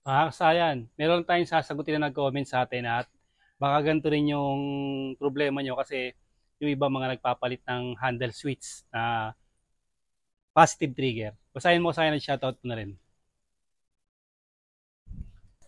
Sayan, meron tayong sasagutin na nag-comment sa atin at baka ganito rin yung problema nyo kasi yung iba mga nagpapalit ng handle switch na positive trigger. Basahin mo sa akin at shoutout mo na rin.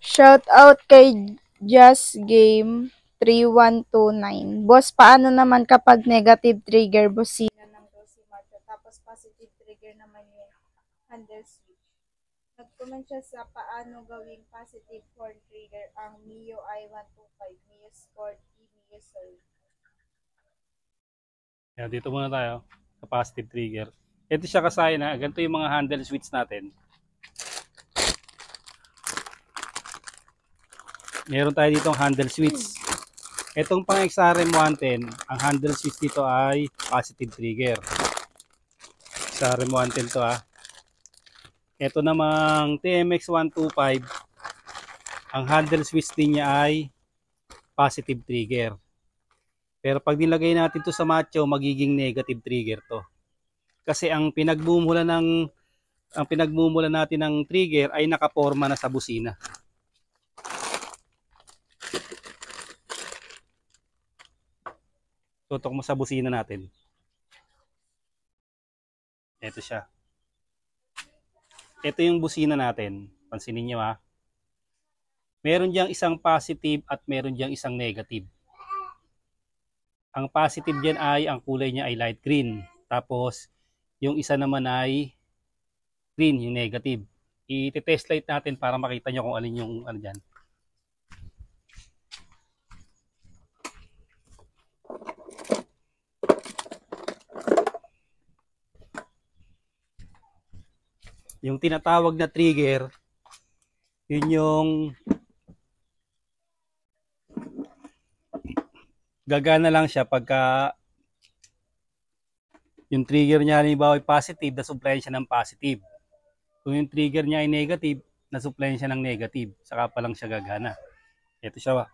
Shout out kay Just Game 3129. Boss, paano naman kapag negative trigger busina ng Dosimato tapos positive trigger naman yung handle switch? Nag-comment siya sa paano gawing positive horn trigger ang Mio i125, Mio Sport, Mio Soul. Yan, dito muna tayo sa positive trigger. Ito siya kasaya na, ganito yung mga handle switch natin. Meron tayo ditong handle switch. Itong pang XRM110, ang handle switch dito ay positive trigger. XRM110 to Ito namang TMX125, ang handle switch din niya ay positive trigger. Pero pag nilagay natin to sa macho, magiging negative trigger to. Kasi ang pinagmumula natin ng trigger ay nakaporma na sa busina. Tutok mo sa busina natin. Ito siya. Ito yung busina natin. Pansinin niyo Meron diyang isang positive at meron diyang isang negative. Ang positive diyan ay ang kulay niya ay light green. Tapos yung isa naman ay green, yung negative. I-test light natin para makita nyo kung alin yung ano dyan. Yung tinatawag na trigger, yun yung gagana lang siya pagka yung trigger niya halimbawa ay positive, na-supply siya ng positive. Kung yung trigger niya ay negative, na-supply siya ng negative. Saka pa lang siya gagana. Ito siya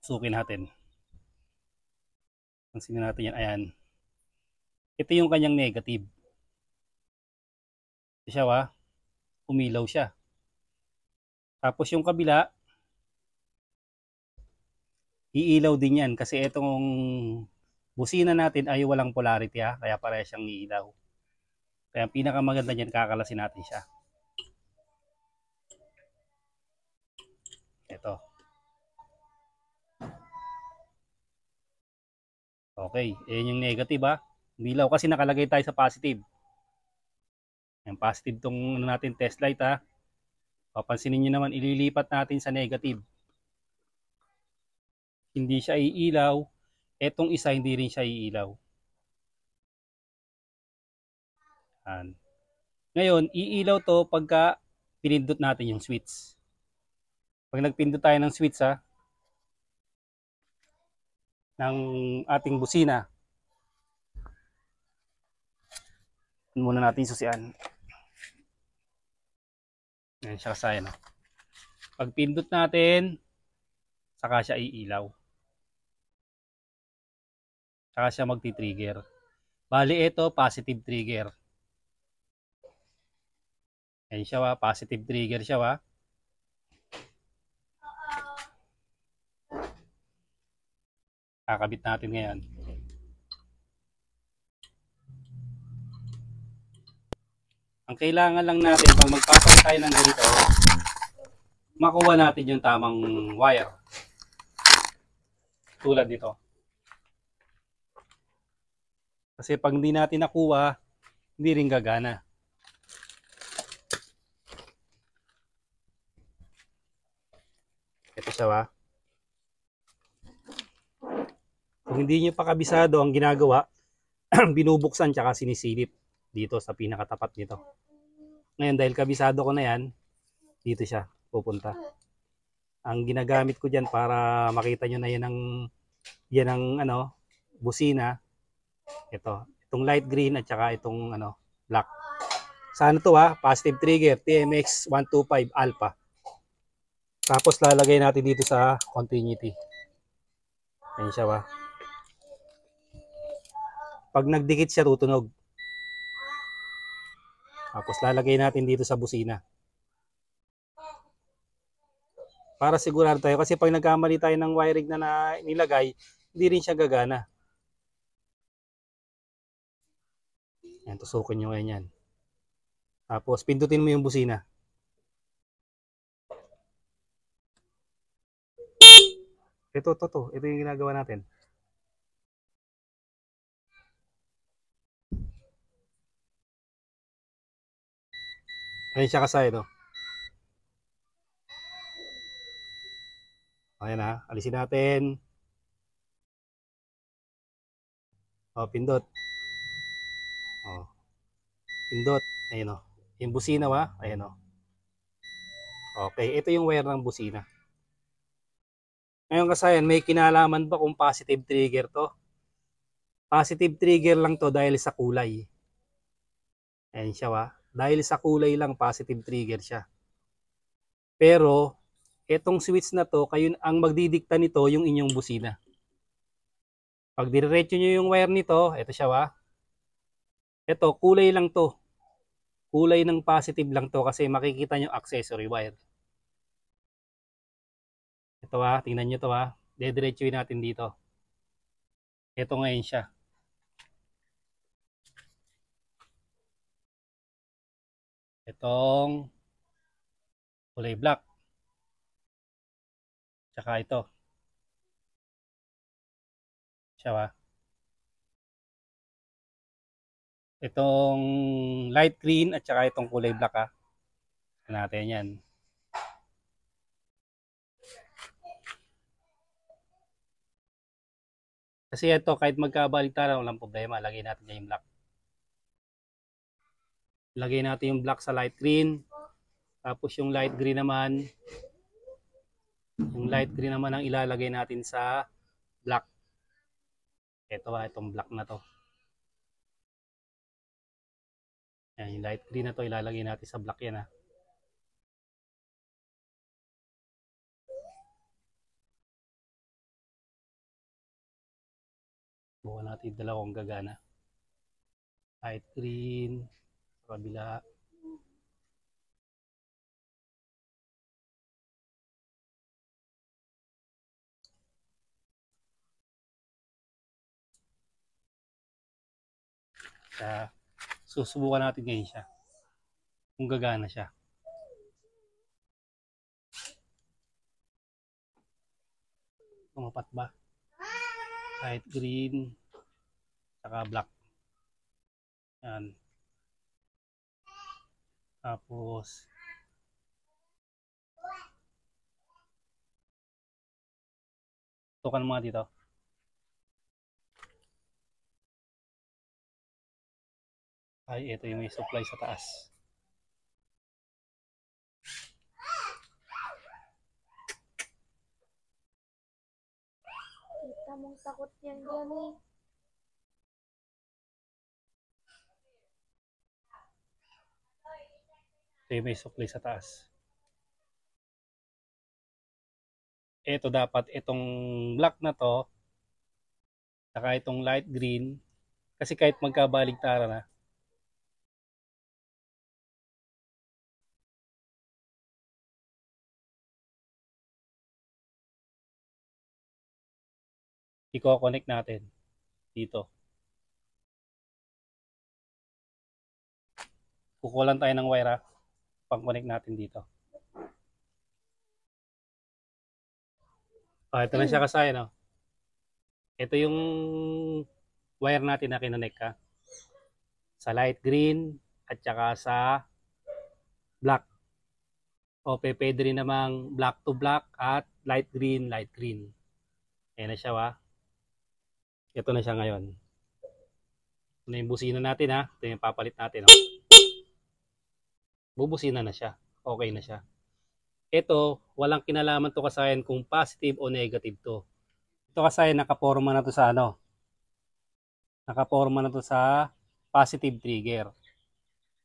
Sukin natin. Pansinin natin yan. Ayan. Ito yung kanyang negative. Ito siya Umilaw siya. Tapos yung kabila, iilaw din yan. Kasi itong busina natin ay walang polarity kaya pareha siyang iilaw. Kaya ang pinakamaganda niyan, kakalasin natin siya. Ito. Okay, yan yung negative Umilaw kasi nakalagay tayo sa positive. Yung positive tong natin test light Papansinin niyo naman, ililipat natin sa negative. Hindi siya iilaw. Etong isa hindi rin siya iilaw. Yan. Ngayon, iilaw to pagka pinindot natin yung switch. Pag nagpindot tayo ng switch ng ating busina, muna natin susian. Yan siya kasaya Pag pindot natin, saka siya iilaw. Saka siya magti-trigger. Bali ito, positive trigger. Yan siya positive trigger siya Kakabit natin ngayon. Ang kailangan lang natin pag magpapalit tayo ng ganito, makuha natin yung tamang wire. Tulad nito. Kasi pag hindi natin nakuha, hindi rin gagana. Ito siya Kung hindi nyo pa kabisado, ang ginagawa, binubuksan tsaka sinisilip dito sa pinakatapat nito. Ngayon dahil kabisado ko na yan, dito siya pupunta. Ang ginagamit ko dyan para makita nyo na yan ang busina. Itong light green at saka itong black. Sa positive trigger, TMX 125 alpha. Tapos lalagay natin dito sa continuity. Ayan siya Pag nagdikit siya, tutunog. Tapos lalagay natin dito sa busina. Para sigurado tayo. Kasi pag nagkamali tayo ng wiring na nilagay, hindi rin siya gagana. Yan, tusukin nyo ngayon yan. Tapos, pindutin mo yung busina. Ito. Ito yung ginagawa natin. Ayan siya kasay, no? Ayan ha, alisin natin. O, pindot. O, pindot. Ayan o. Yung busina wa, ayan o. Okay, ito yung wire ng busina. Ngayon kasayan, may kinalaman ba kung positive trigger to? Positive trigger lang to dahil sa kulay. Ayan siya wa. Dahil sa kulay lang, positive trigger siya. Pero, etong switch na to, kayo ang magdidikta nito yung inyong busina. Pag diretso nyo yung wire nito, ito siya wa. Ito, kulay lang to. Kulay ng positive lang to kasi makikita nyo accessory wire. Ito ha, tingnan nyo to ha. Dediretsuin natin dito. Ito ngayon siya. Itong kulay black. Tsaka ito. Siya ha. Itong light green at saka itong kulay black ha. Natin yan. Kasi ito kahit magkabaligtaran walang problema. Lagay natin yung black. Lagay natin yung black sa light green. Tapos yung light green naman. Yung light green naman ang ilalagay natin sa black. Ito ha, itong black na to. Yan, yung light green na to ilalagay natin sa black yan ha. Buka natin yung dalawang gagana. Light green, sa kabila. Susubukan natin ngayon siya. Kung gagana siya. Tumapat ba? Light green, saka black. Yan. Tapos, tukan mga dito. Ay, ito yung may supply sa taas. Kita mong takot yan dyan eh. Ito yung may supply sa taas. Ito dapat, itong black na to, saka itong light green, kasi kahit magkabaligtara na, i-connect natin dito. Kukulan tayo ng wire pang-connect natin dito. Ito na siya kasaya, no? Ito yung wire natin na kinonect ha. Sa light green at saka sa black. O pwede rin namang black to black at light green, light green. Ayan na siya ha. Ito na siya ngayon. Ito na yung busina natin ha. Ito yung papalit natin. Oh. Bubusina na siya. Okay na siya. Ito, walang kinalaman to kasayan kung positive o negative to. Ito kasayan, nakaporma na to sa ano? Nakaporma na to sa positive trigger.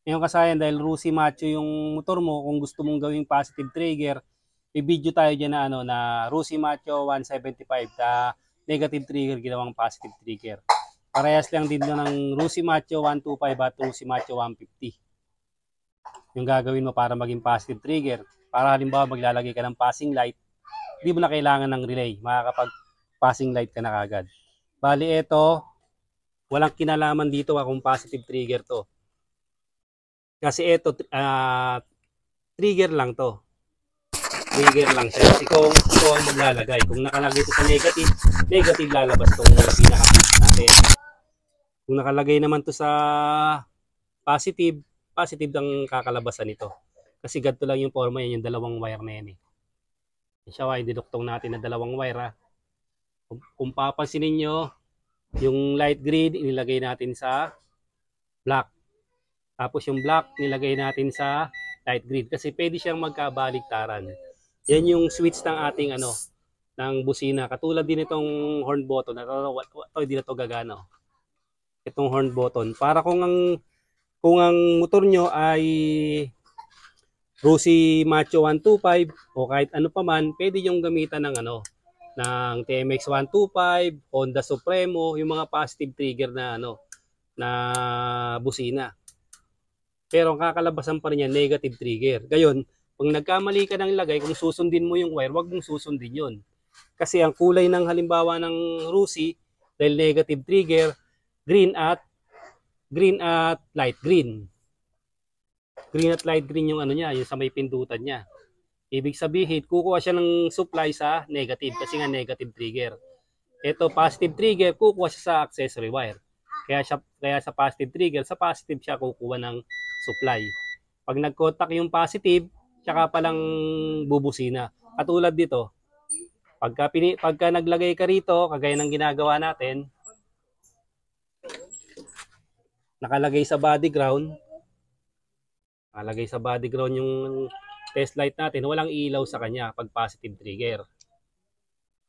Ngayon kasayan, dahil Rusi Macho yung motor mo, kung gusto mong gawing positive trigger, i-video tayo dyan na, ano, na Rusi Macho 175 na negative trigger ginawang positive trigger. Parehas lang din doon ng Rusi Macho 125 at Rusi Macho 150. Yung gagawin mo para maging positive trigger. Para halimbawa maglalagay ka ng passing light, Hindi mo na kailangan ng relay. Makakapag passing light ka na kagad. Bali, ito, walang kinalaman dito kung positive trigger to. Kasi ito, trigger lang to. Trigger lang siya. Kasi kung ito ang maglalagay, kung nakalagay ito sa negative, negative lalabas itong pinaka-fix natin. Kung nakalagay naman to sa positive, positive ang kakalabasan nito. Kasi ganito lang yung forma yan, yung dalawang wire na yan eh. Siya ay diduktong natin na dalawang wire ha. Kung papansinin nyo, yung light green inilagay natin sa black. Tapos yung black nilagay natin sa light green kasi pwede siyang magkabaligtaran. Yan yung switch ng ating ng busina. Katulad din itong horn button. Ito hindi na to gagana. Itong horn button. Para kung ang motor nyo ay Rossi Macho 125 o kahit ano pa man, pwede yung gamitan ng ng TMX 125, Honda Supremo, yung mga positive trigger na na busina. Pero ang kakalabasan pa rin yan, negative trigger. Gayon, pag nagkamali ka ng lagay, kung susundin mo yung wire, wag mong susundin yun. Kasi ang kulay ng halimbawa ng Rossi, dahil negative trigger, green at light green. Green at light green yung niya, yung sa may pindutan niya. Ibig sabihin, kukuha siya ng supply sa negative kasi nga negative trigger. Ito positive trigger, kukuha siya sa accessory wire. Kaya sa positive trigger, sa positive siya kukuha ng supply. Pag nag-contact yung positive, tsaka palang bubusina. Katulad dito, pagka naglagay ka rito, kagaya ng ginagawa natin, nakalagay sa body ground yung test light natin, walang ilaw sa kanya pag positive trigger.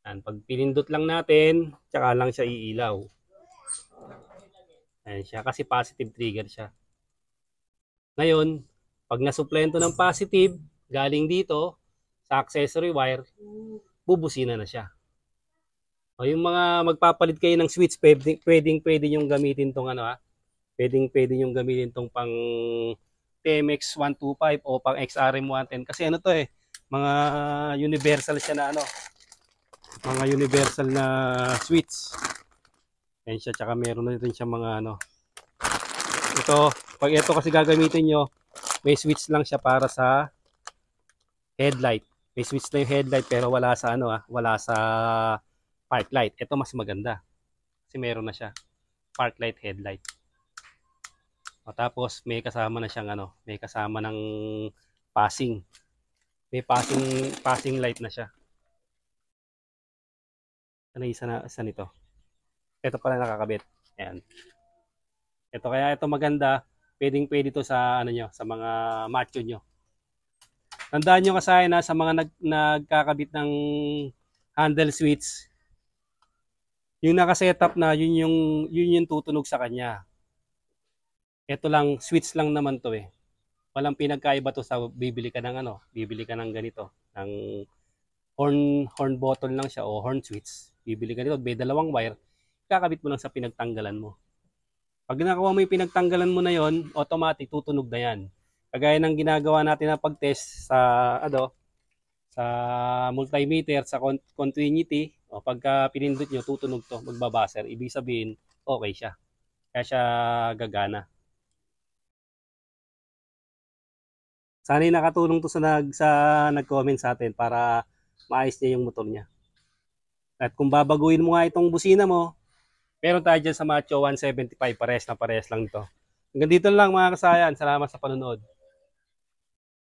Yan, pag pinindot lang natin, tsaka lang siya iilaw. Ayan siya, kasi positive trigger siya. Ngayon, pag nasupply ito ng positive, galing dito, sa accessory wire, bubusina na siya. O yung mga magpapalit kayo ng switch, pwedeng yung gamitin tong pwedeng yung gamitin tong pang TMX 125 o pang XRM 110 kasi to mga universal siya na mga universal na switch. Ayan siya, tsaka meron na rin siya mga ito, pag ito kasi gagamitin nyo, may switch lang siya para sa headlight. May switch na yung headlight pero wala sa wala sa park light. Ito mas maganda kasi meron na siya park light, headlight. O, tapos may kasama na siyang may kasama ng passing. May passing light na siya. Ano isa nito? Ito pala nakakabit. Ayan. Kaya ito maganda. Pwede to sa sa mga macho nyo. Tandaan nyo kasi sa mga nagkakabit ng handle switch, yung naka-setup na yun yung tutunog sa kanya. Ito lang, switch lang naman to Walang pinagkaiba to sa bibili ka ng ganito, ng horn button lang siya o horn switch. Bibili ka nito, may dalawang wire, kakabit mo lang sa pinagtanggalan mo. Pag nakakuha mo yung pinagtanggalan mo na yon, automatic tutunog na yan. Kagaya ng ginagawa natin na pag-test sa sa multimeter, sa continuity, o pagka pinindot nyo, tutunog to, magbabaser. Ibig sabihin, okay siya. Kaya siya gagana. Sana'y nakatulong to sa nag-comment sa atin para maayos niya yung motor niya. At kung babaguhin mo nga itong busina mo, meron tayo dyan sa Macho 175, parehas lang ito. Hanggang dito lang mga kasayan. Salamat sa panonood.